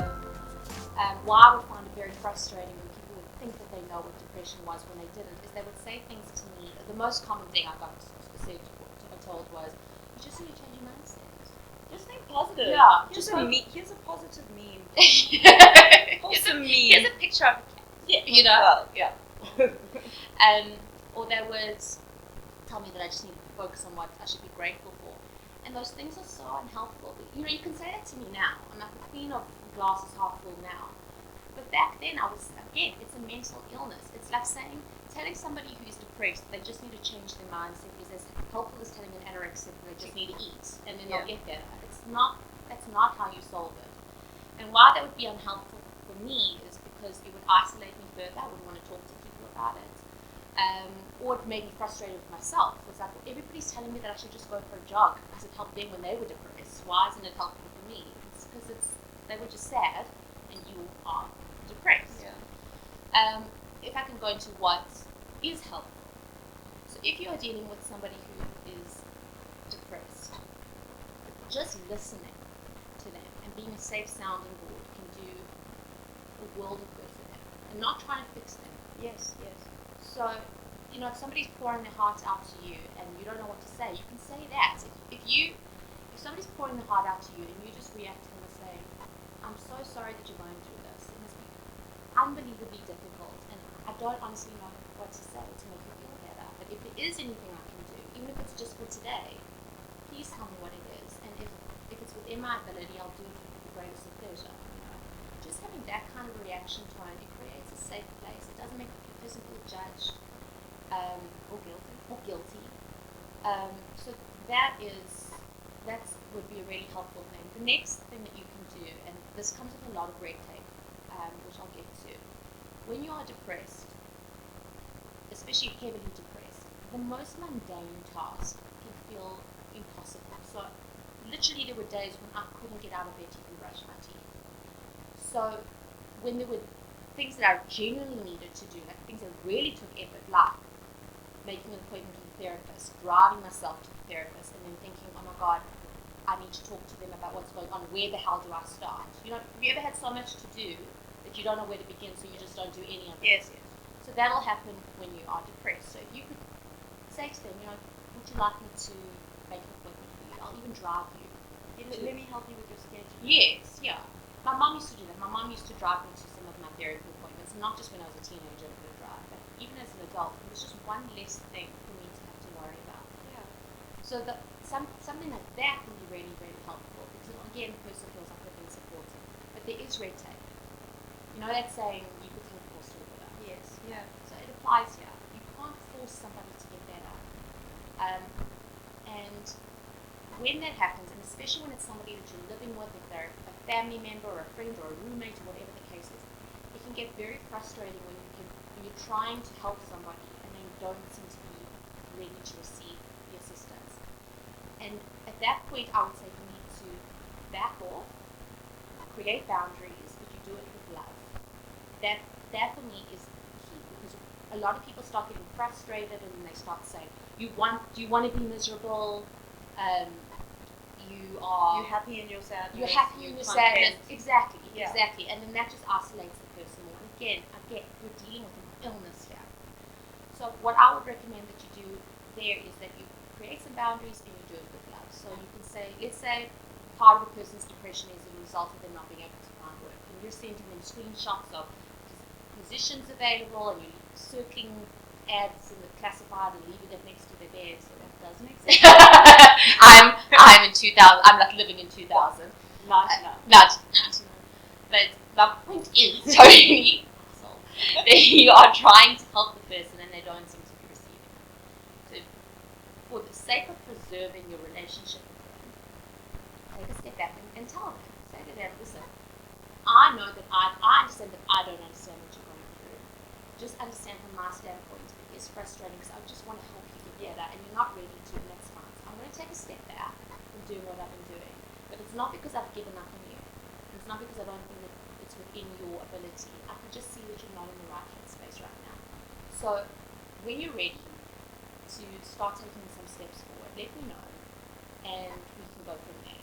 why I would find it very frustrating when people would think that they know what depression was when they didn't, is they would say things to me. The most common thing I got told was, "You just need to change your mindset. Just think positive. Yeah, Here's a positive meme. Wholesome meme. Here's a picture of a cat. Yeah. You know? Well, yeah. Or they would tell me that I just need to focus on what I should be grateful for. And those things are so unhelpful. You know, you can say that to me now. I'm like the queen of glasses half full now. But back then, it's a mental illness. It's like telling somebody who's depressed they just need to change their mindset is as helpful as telling an anorexic they just need to eat and then they'll get better. That's not how you solve it. And why that would be unhelpful for me is because it would isolate me further. I wouldn't want to talk to people about it. Or it made me frustrated with myself. It was like, well, everybody's telling me that I should just go for a jog because it helped them when they were depressed. Why isn't it helpful for me? It's because they were just sad and you are depressed. Yeah. If I can go into what is helpful. So if you are dealing with somebody who is depressed, just listening to them and being a safe sounding board can do a world of good for them. And not trying to fix them. Yes. So, you know, if somebody's pouring their heart out to you and you don't know what to say, you can say that. If somebody's pouring their heart out to you and you just react to them and say, "I'm so sorry that you're going through this. It must be unbelievably difficult and I don't honestly know what to say to make you feel better. But if there is anything I can do, even if it's just for today, please tell me what it is. And if it's within my ability, I'll do it with the greatest of pleasure." You know? Just having that kind of reaction tone, it creates a safe place. It doesn't make the person feel judged or guilty. So that would be a really helpful thing. The next thing that you can do, and this comes with a lot of red tape, which I'll get to. When you are depressed, especially heavily depressed, the most mundane task can feel impossible. So literally there were days when I couldn't get out of bed to even brush my teeth. So when there were things that I genuinely needed to do, like things that really took effort, like making an appointment with a therapist, driving myself to the therapist, and then thinking, "Oh my God, I need to talk to them about what's going on. Where the hell do I start?" You know, have you ever had so much to do that you don't know where to begin, so you just don't do any of it? Yes. So that'll happen when you are depressed. So if you could say to them, you know, "Would you like me to make an appointment for you? I'll even drive you." Let me help you with your schedule. Yes, yeah. My mom used to do that. My mom used to drive me to some of my therapy appointments, not just when I was a teenager and could drive, but even as an adult. It was just one less thing for me to have to worry about. Yeah. So something like that can be really, really helpful because, again, the person feels like they're being supported. But there is red tape. You know that saying, "You could take force to it." Yes. Yeah. So it applies here. You can't force somebody to get better. And when that happens, and especially when it's somebody that you're living with, if they're a family member or a friend or a roommate or whatever the case is, it can get very frustrating when you're trying to help somebody and they don't seem to be ready to receive the assistance. And at that point, I would say you need to back off, create boundaries, but you do it with love. That for me is key, because a lot of people start getting frustrated and then they start saying, "Do you want to be miserable? You're happy in your sadness. You're happy in your sadness." Exactly. And then that just isolates the person more. Again, I get we're dealing with an illness here. So what I would recommend that you do there is that you create some boundaries and you do it with love. So you can say, let's say part of a person's depression is a result of them not being able to find work, and you're sending them screenshots of positions available, and you're circling ads in the classified and leaving it next to their bed, so that doesn't exist. I'm in 2000. I'm like living in 2000. Not. But my point is, Tony, that you are trying to help the person and they don't seem to be receiving it. So, for the sake of preserving your relationship with them, take a step back and tell them. Say to them, listen, I know that I understand that I don't understand what you're going through. Just understand from my standpoint, it is frustrating because I just want to help you together and you're not ready to, and that's fine. So I'm going to take a step back from doing what I've been doing. But it's not because I've given up on you. It's not because I don't think that it's within your ability. I can just see that you're not in the right headspace right now. So when you're ready to start taking some steps forward, let me know, and we can go from there.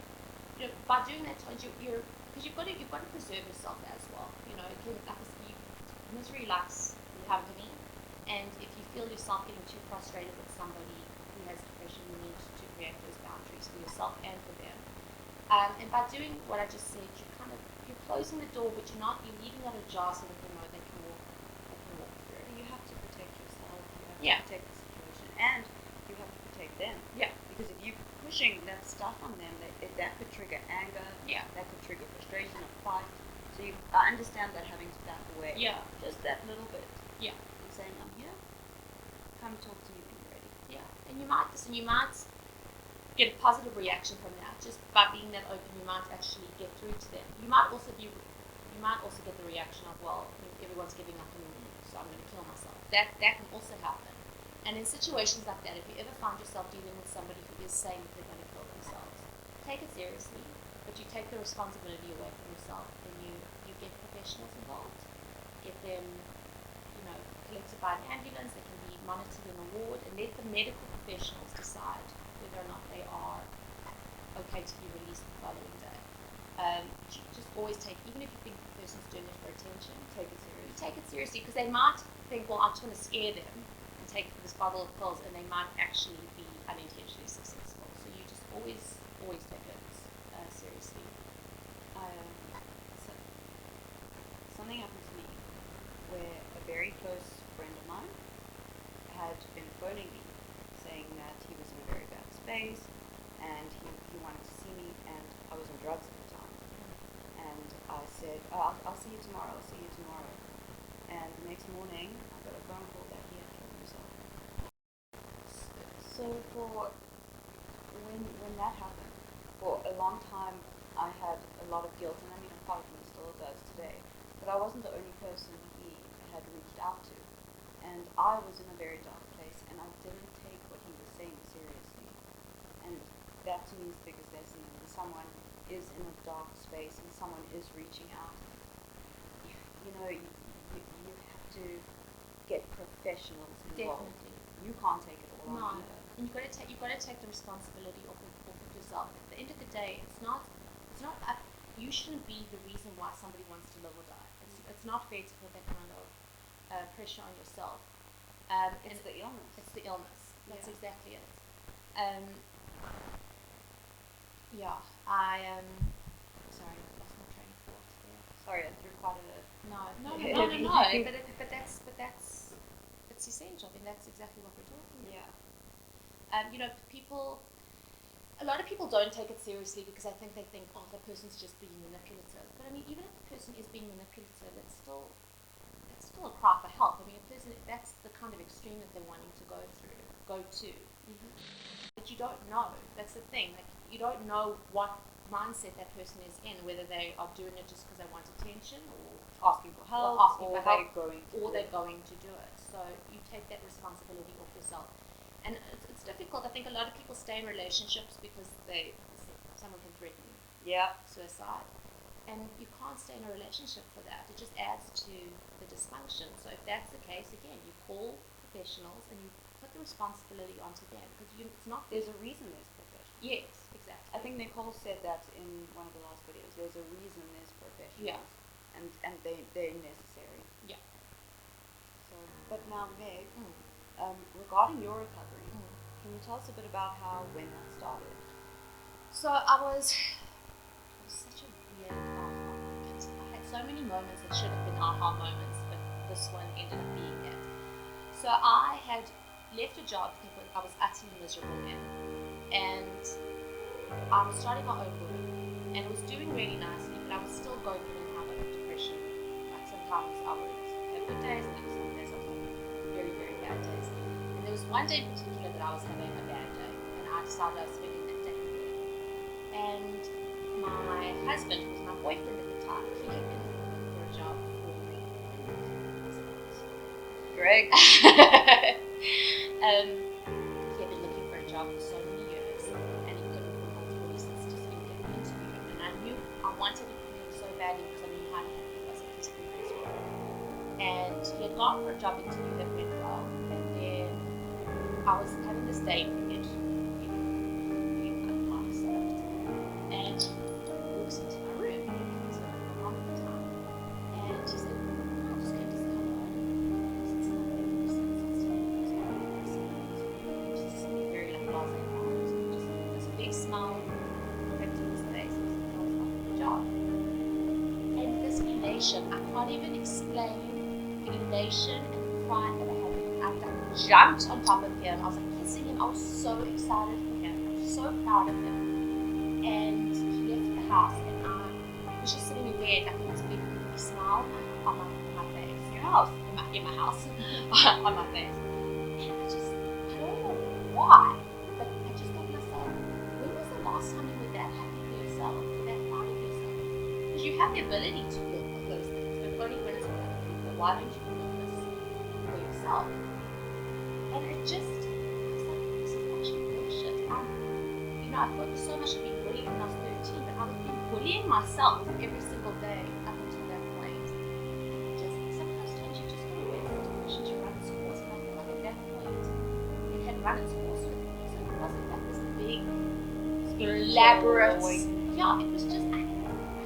You know, by doing that, because you've got to preserve yourself as well. You know, misery likes company, and if you feel yourself getting too frustrated with somebody who has depression, you need to create those boundaries for yourself and for them. And by doing what I just said, you're closing the door, but you're leaving that ajar so that they know they can walk through. You have to protect yourself. Yeah. To protect the situation, and you have to protect them. Yeah. Because if you're pushing that stuff on them, that could trigger anger. Yeah. That could trigger frustration or fight. So I understand that having to back away. Yeah. Just that little bit. Yeah. And saying, I'm here. Come talk to me when you're ready. Yeah. And you might get a positive reaction from that. Just by being that open, you might actually get through to them. You might also get the reaction of, well, everyone's giving up on me, so I'm going to kill myself. That can also happen. And in situations like that, if you ever find yourself dealing with somebody who is saying that they're going to kill themselves, take it seriously, but you take the responsibility away from yourself, and you get professionals involved. Get them, collected by an ambulance. They can be monitored in a ward, and let the medical professionals decide whether or not they are okay to be released the following day. Just always even if you think the person's doing it for attention, take it seriously, because they might think, well, I'm just going to scare them and take this bottle of pills, and they might actually be unintentionally successful. So you just always take it seriously. Something happened to me where a very close friend of mine had been phoning me saying that he was in a very bad space and he wanted to see me, and I was on drugs at the time. And I said, I'll see you tomorrow, And the next morning, I got a phone call that he had killed himself. So when that happened, for a long time, I had a lot of guilt, and I mean, part of me still does today. But I wasn't the only person he had reached out to. And I was in a very dark place, and I didn't take what he was saying seriously. And that to me is the biggest lesson. When someone is in a dark space and someone is reaching out, you have to get professionals involved. Definitely. You can't take it all on No. either. And you've got to take the responsibility off of yourself. At the end of the day, it's not you shouldn't be the reason why somebody wants to live or die. It's not fair to put that kind of pressure on yourself. It's the illness. It's the illness. That's Yeah. exactly it. I sorry, I lost my train of thought there. Sorry, I threw quite a... No. But that's essential. I think that's exactly what we're talking about. Yeah. A lot of people don't take it seriously because I think they think, oh, the person's just being manipulative. But I mean, even if the person is being manipulative, it's still a cry for help. I mean, that's the kind of extreme that they're wanting to go to. Mm-hmm. But you don't know. That's the thing. Like, you don't know what mindset that person is in, whether they are doing it just because they want attention, or Asking for help, they're going to do it. So you take that responsibility off yourself. And it's difficult. I think a lot of people stay in relationships because someone can threaten suicide. And you can't stay in a relationship for that. It just adds to the dysfunction. So if that's the case, again, you call professionals and you put the responsibility onto them, because it's not... There's a reason there's professionals. Yes, exactly. I think Nicole said that in one of the last videos. There's a reason there's professionals. Yeah. And they're necessary. Yeah. So, but now, Meg, Regarding your recovery, can you tell us a bit about when that started? So it was such a weird moment. I had so many moments that should have been aha moments, but this one ended up being it. So I had left a job that I was utterly miserable in, and I was starting my own work, and it was doing really nicely, but I was still going in and out of depression. Like sometimes I would have good days, and then some days I would have very, very bad days. And there was one day in particular that I was having a bad day, and I decided I was spending that day in bed. And my husband, who was my boyfriend at the time, he had been looking for a job for Greg. he had been looking for a job for so many years, and he couldn't for multiple reasons just couldn't get an interview. And I knew I wanted it so badly because I knew how to have a experience with it. And he had gone for a job interview that went well, and then I was having this day in bed, being unstuffed, and he walks into my room, and he was with my mom at the time, and he said, "I just came to say hello." Since it's not very since it's just very like blasé about it, just this big smile came to his face, and I was like, "Good job." And this elation, I can't even explain the elation and the pride that I had. I jumped on top of him. I was like kissing him. I was so excited for him. I was so proud of him. And he left the house, and I was just sitting in bed, like with this big smile on my face. Your house. In my house, on my face. And I don't know why, but I just thought to myself, when was the last time you were that happy for yourself, that proud of yourself? Because you have the ability to look for those things, but only when it's for other people. Why don't you look for yourself? And it just, I was like, this is actually bullshit. I thought so much of being bullied when I was 13, but I was bullying myself every single day up until that point. Sometimes don't you just go wait for depression to run its course? And I feel like at that point, it had run its course with me. So it wasn't like this big, elaborate. Yeah, it was just, I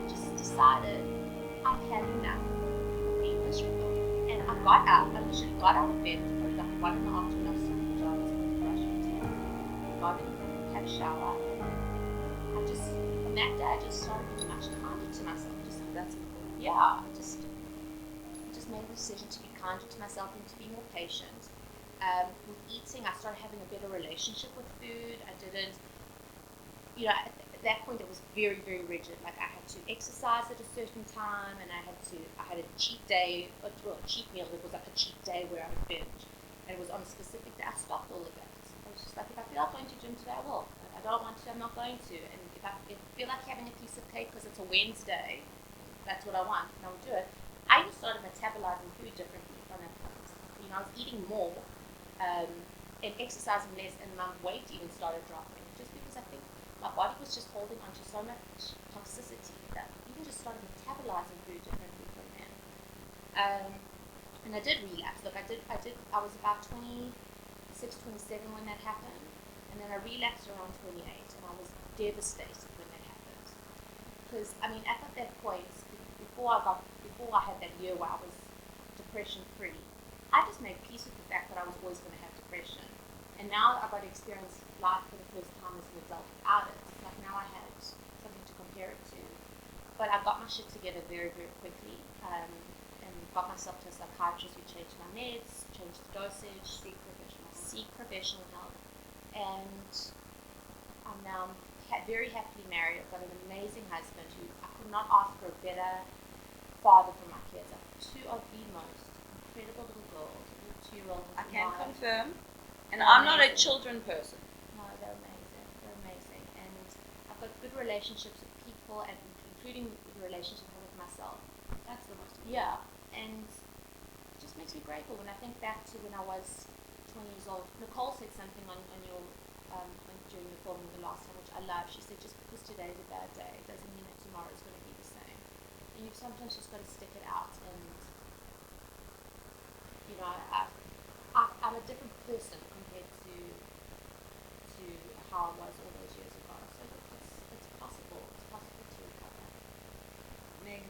just decided I've had enough of being miserable. And I got out, I literally got out of bed, probably like 1 in the afternoon. I was in my pajamas and brush my teeth. Got in, had a shower, and I just, from that day, I just started being much kinder to myself. That's important. Yeah, I just made the decision to be kinder to myself and to be more patient. With eating, I started having a better relationship with food. I didn't, at that point it was very, very rigid. Like I had to exercise at a certain time, and I had a cheat day, a cheat meal that was like a cheat day where I would binge. And it was on a specific day. I stopped all of that. I was just like, if I feel like going to gym today, I will. If I don't want to, I'm not going to. And if I feel like having a piece of cake because it's a Wednesday, that's what I want, and I'll do it. I even started metabolizing food differently from that point. I was eating more and exercising less, and my weight even started dropping. Just because I think my body was just holding on to so much toxicity that I even just started metabolizing food differently from then. And I did relapse. Look, I was about 26, 27 when that happened, and then I relapsed around 28, and I was devastated when that happened. Because at that point, before I had that year where I was depression free, I just made peace with the fact that I was always going to have depression. And now I got to experience life for the first time as an adult without it. Like now I had something to compare it to. But I got my shit together very, very quickly, and got myself to a psychiatrist who changed my meds, changed the dosage, seek professional help, and I'm now very happily married. I've got an amazing husband who I could not ask for a better father for my kids. I have two of the most incredible little girls, a little 2-year-old. I can confirm. And I'm not a children person. No, they're amazing. They're amazing. And I've got good relationships with people, and including the relationship I have with myself. That's the most important. Yeah. And it just makes me grateful when I think back to when I was 20 years old. Nicole said something on your during your filming the last time, which I love. She said, just because today is a bad day doesn't mean that tomorrow is going to be the same. And you've sometimes just got to stick it out. And I'm a different person compared to how I was all those years ago. So it's possible. It's possible to recover. Meg,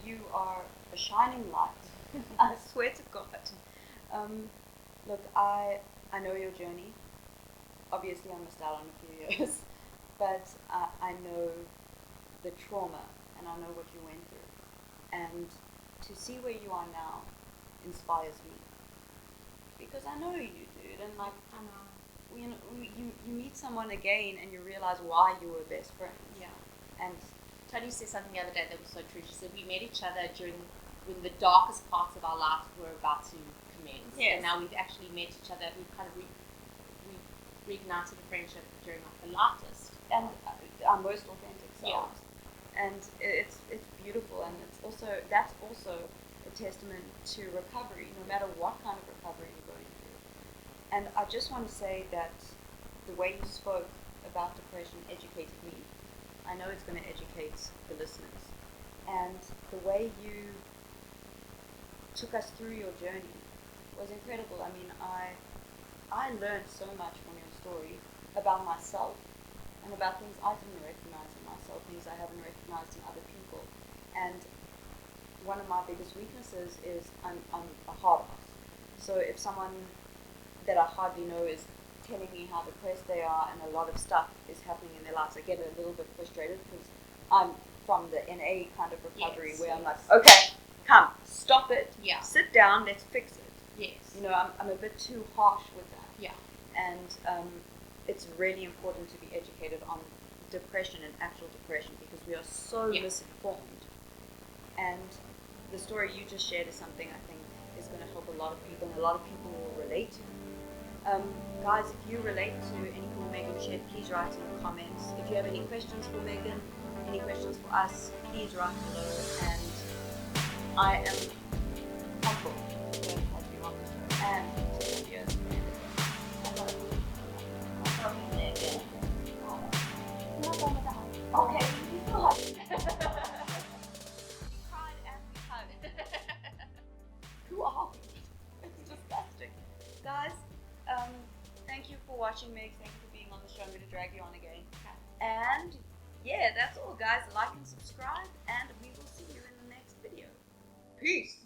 you are a shining light. I swear to God. Look, I know your journey. Obviously, I missed out on a few years, but I know the trauma and I know what you went through. And to see where you are now inspires me because I know you, dude. And like, I know. you meet someone again and you realize why you were best friends. Yeah. And Tony said something the other day that was so true. She said we met each other when the darkest parts of our lives were about to commence. Yes. And now we've actually met each other. We've kind of reignited a friendship during like the lightest. and our most authentic Yeah. selves. And it's beautiful, and that's also a testament to recovery, no matter what kind of recovery you're going through. And I just want to say that the way you spoke about depression educated me. I know it's going to educate the listeners. And the way you took us through your journey was incredible. I mean, I learned so much from your story about myself and about things I didn't recognize in myself, things I haven't recognized in other people. And one of my biggest weaknesses is I'm a hard ass. So if someone that I hardly know is telling me how depressed they are and a lot of stuff is happening in their lives, I get a little bit frustrated because I'm from the NA kind of recovery where I'm like, okay, come, stop it, Yeah. sit down, let's fix it. Yes. You know, I'm a bit too harsh with that. Yeah. And it's really important to be educated on depression and actual depression because we are so misinformed. And the story you just shared is something I think is going to help a lot of people, and a lot of people will relate to. Guys, if you relate to anything Megan shared, please write in the comments. If you have any questions for Megan, any questions for us, please write below. And I am humbled to have you on the show and to have you as a friend. I love you, Megan. Okay, you still have we cried and we hugged. Who are we? It's disgusting. Guys, thank you for watching, Meg. Thank you for being on the show. I'm going to drag you on again. And yeah, that's all, guys. Like and subscribe, and we will see you in the next video. Peace.